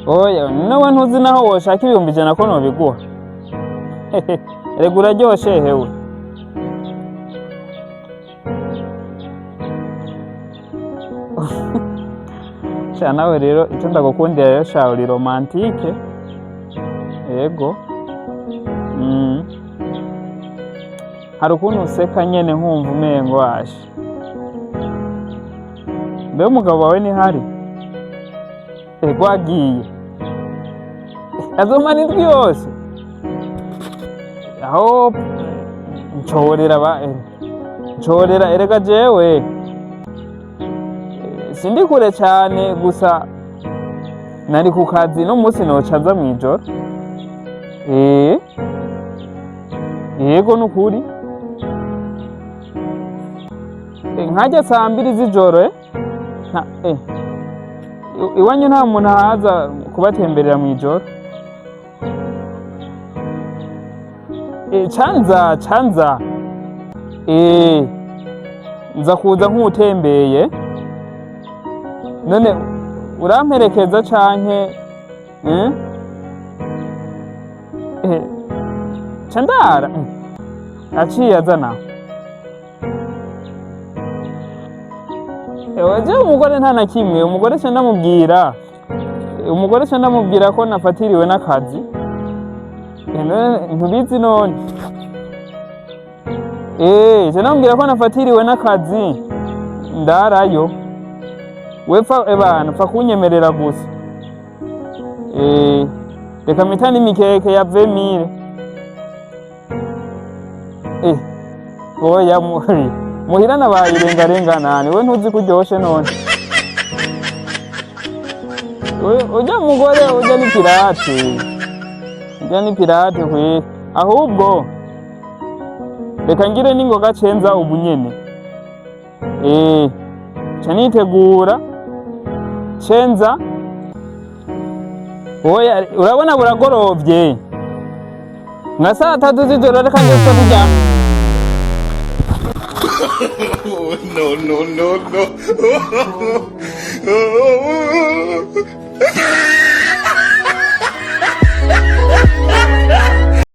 oya nawe ntuzi naho woshaka 100 ko nobiguha rega uraryoshe hewe sha nawe rero icyo ndagukundira rero sha uri romantike yego hari ukuntu useka nyene nkumva umengo washe mbe umugabo wawe ni hari gwagiye azomana indwi yose aho ncorera erega jewe sindi kure cyane gusa nari ku kazi n'umunsi nocaza mw'ijoro yego nukuri nkajya saa 2 z'ijoro iwanyu nta muntu ahaza kubatemberera mw'ijoro canza nza kuza nk'utembeye none uramperekeza canke candara aciye azana waje umugore nta na kimwe umugore ndamubwira ko nafatiriwe n'akazi ntubizi none ndamubwira ko nafatiriwe n'akazi ndarayo wepfa ebana pfa kunyemerera gusa reka mpita n'imikeke ya 20 oya muhira nabaye irengarenganane we ntuzi kuryoshe none ujya mugore ujya ni pirate kwe ahubwo reka ngire n'ingoga cenza ubu nyene canitegura cenza oya urabona buragorovye nka saa 3 z'ijoro reka ngeze kuryama no.